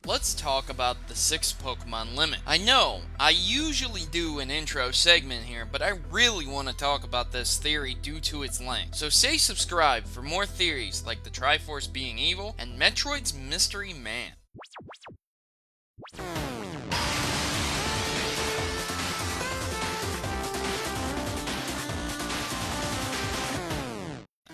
Let's talk about the 6 Pokemon limit. I know, I usually do an intro segment here, but I really want to talk about this theory due to its length. So stay subscribed for more theories like the Triforce being evil and Metroid's Mystery Man.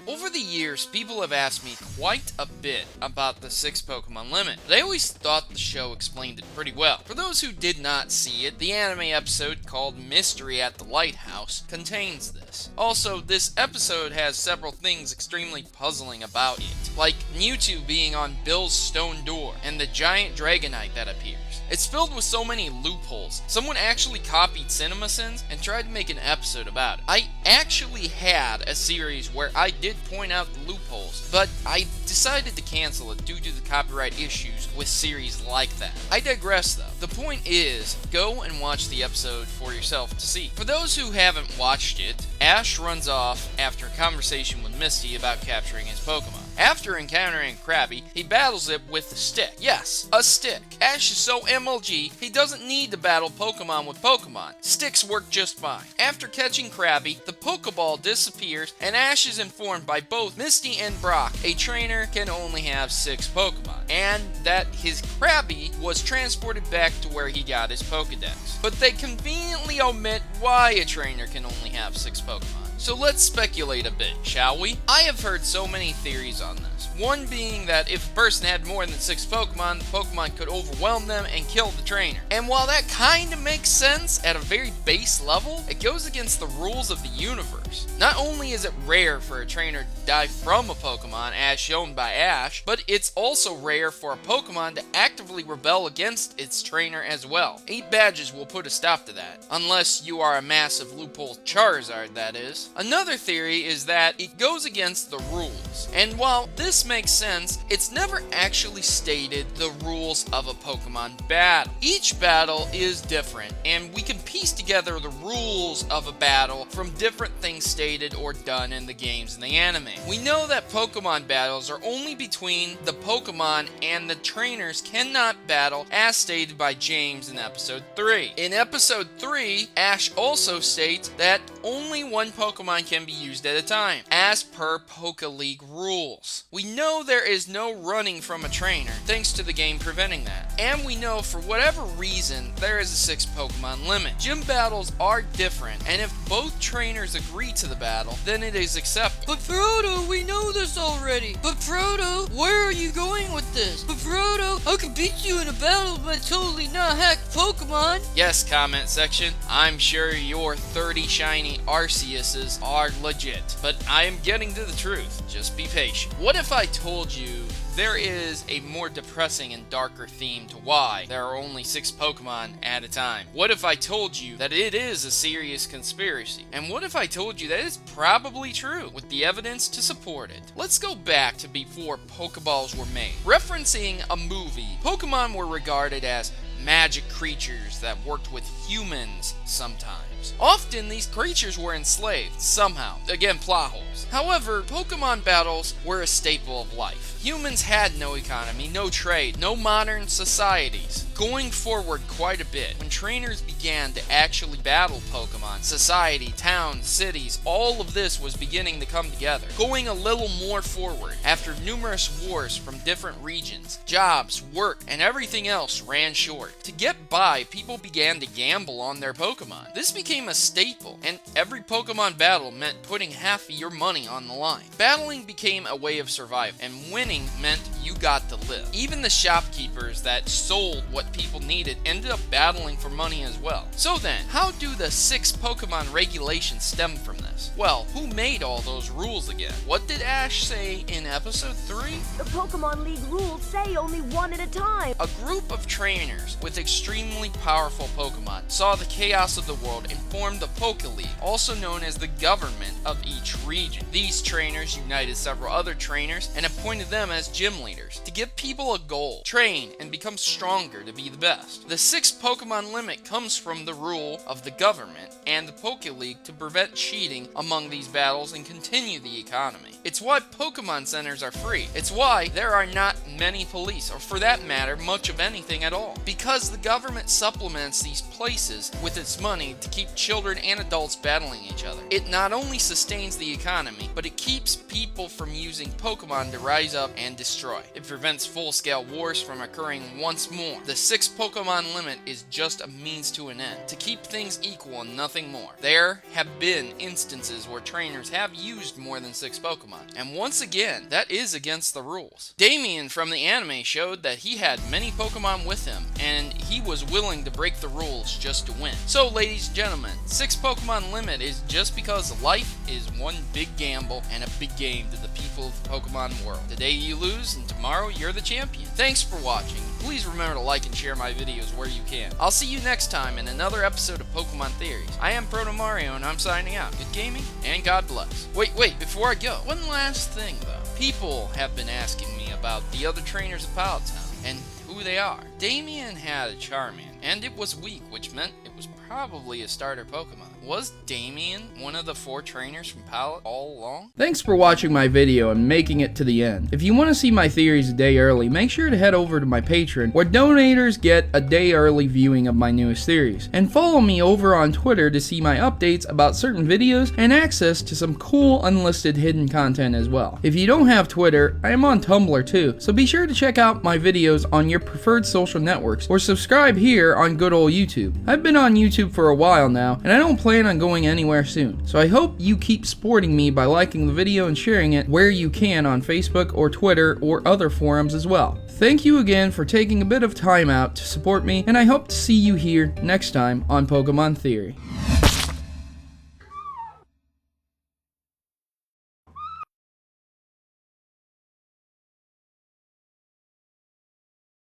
Over the years, people have asked me quite a bit about the 6 Pokemon limit, but I always thought the show explained it pretty well. For those who did not see it, the anime episode called Mystery at the Lighthouse contains this. Also, this episode has several things extremely puzzling about it, like Mewtwo being on Bill's stone door, and the giant Dragonite that appears. It's filled with so many loopholes. Someone actually copied CinemaSins and tried to make an episode about it. I actually had a series where I did point out the loopholes, but I decided to cancel it due to the copyright issues with series like that. I digress though. The point is, go and watch the episode for yourself to see. For those who haven't watched it, Ash runs off after a conversation with Misty about capturing his Pokemon. After encountering Krabby, he battles it with a stick. Yes, a stick. Ash is so MLG, he doesn't need to battle Pokemon with Pokemon. Sticks work just fine. After catching Krabby, the Pokeball disappears, and Ash is informed by both Misty and Brock a trainer can only have 6 Pokemon, and that his Krabby was transported back to where he got his Pokedex. But they conveniently omit why a trainer can only have 6 Pokemon. So let's speculate a bit, shall we? I have heard so many theories on this. One being that if a person had more than 6 Pokemon, the Pokemon could overwhelm them and kill the trainer. And while that kinda makes sense at a very base level, it goes against the rules of the universe. Not only is it rare for a trainer to die from a Pokemon, as shown by Ash, but it's also rare for a Pokemon to actively rebel against its trainer as well. 8 badges will put a stop to that. Unless you are a massive loophole Charizard, that is. Another theory is that it goes against the rules. And while this makes sense, it's never actually stated the rules of a Pokemon battle. Each battle is different, and we can piece together the rules of a battle from different things stated or done in the games and the anime. We know that Pokemon battles are only between the Pokemon, and the trainers cannot battle as stated by James in episode 3. In episode 3, Ash also states that only one Pokemon can be used at a time, as per Poke League rules. We know there is no running from a trainer, thanks to the game preventing that. And we know for whatever reason, there is a 6 Pokemon limit. Gym battles are different, and if both trainers agree to the battle, then it is accepted. But Frodo, we know this already. But Frodo, where are you going with this? But Frodo, I can beat you in a battle by totally not hacked Pokemon. Yes, comment section, I'm sure your 30 shiny Arceuses are legit, but I am getting to the truth. Just be patient. What if I told you there is a more depressing and darker theme to why there are only 6 Pokemon at a time? What if I told you that it is a serious conspiracy? And what if I told you that it's probably true, with the evidence to support it? Let's go back to before Pokeballs were made. Referencing a movie, Pokemon were regarded as magic creatures that worked with humans sometimes. Often these creatures were enslaved, somehow. Again, plot holes. However, Pokemon battles were a staple of life. Humans had no economy, no trade, no modern societies. Going forward quite a bit, when trainers began to actually battle Pokemon, society, towns, cities, all of this was beginning to come together. Going a little more forward, after numerous wars from different regions, jobs, work, and everything else ran short. To get by, people began to gamble on their Pokemon. This became a staple, and every Pokemon battle meant putting half of your money on the line. Battling became a way of survival, and winning meant you got to live. Even the shopkeepers that sold what people needed ended up battling for money as well. So then, how do the 6 Pokemon regulations stem from this? Well, who made all those rules again? What did Ash say in episode 3? The Pokemon League rules say only 1 at a time. A group of trainers with extremely powerful Pokemon saw the chaos of the world and formed the Poke League, also known as the government of each region. These trainers united several other trainers and appointed them as gym leaders to give people a goal, train, and become stronger to be the best. The 6 Pokemon limit comes from the rule of the government and the Poke League to prevent cheating among these battles and continue the economy. It's why Pokemon centers are free. It's why there are not many police, or for that matter, much of anything at all. Because the government supplements these places with its money to keep children and adults battling each other. It not only sustains the economy, but it keeps people from using Pokemon to rise up and destroy. It prevents full-scale wars from occurring once more. The 6 Pokemon limit is just a means to an end, to keep things equal and nothing more. There have been instances where trainers have used more than 6 Pokemon, and once again, that is against the rules. Damien from the anime showed that he had many Pokemon with him, and he was willing to break the rules just to win. So ladies and gentlemen, 6 Pokemon limit is just because life is one big gamble and a big game to the people of the Pokemon world. Today you lose, and tomorrow you're the champion. Thanks for watching. Please remember to like and share my videos where you can. I'll see you next time in another episode of Pokemon Theories. I am Protomario, and I'm signing out. Good gaming, and God bless. Wait, before I go, one last thing though. People have been asking me about the other trainers of Pallet Town, and who they are. Damien had a Charmander, and it was weak, which meant it was probably a starter Pokemon. Was Damien one of the 4 trainers from Pallet all along? Thanks for watching my video and making it to the end. If you want to see my theories a day early, make sure to head over to my Patreon, where donators get a day early viewing of my newest theories. And follow me over on Twitter to see my updates about certain videos and access to some cool unlisted hidden content as well. If you don't have Twitter, I am on Tumblr too, so be sure to check out my videos on your preferred social networks, or subscribe here on good old YouTube. I've been on YouTube for a while now, and I don't plan on going anywhere soon, so I hope you keep supporting me by liking the video and sharing it where you can on Facebook or Twitter or other forums as well. Thank you again for taking a bit of time out to support me, and I hope to see you here next time on Pokemon Theory.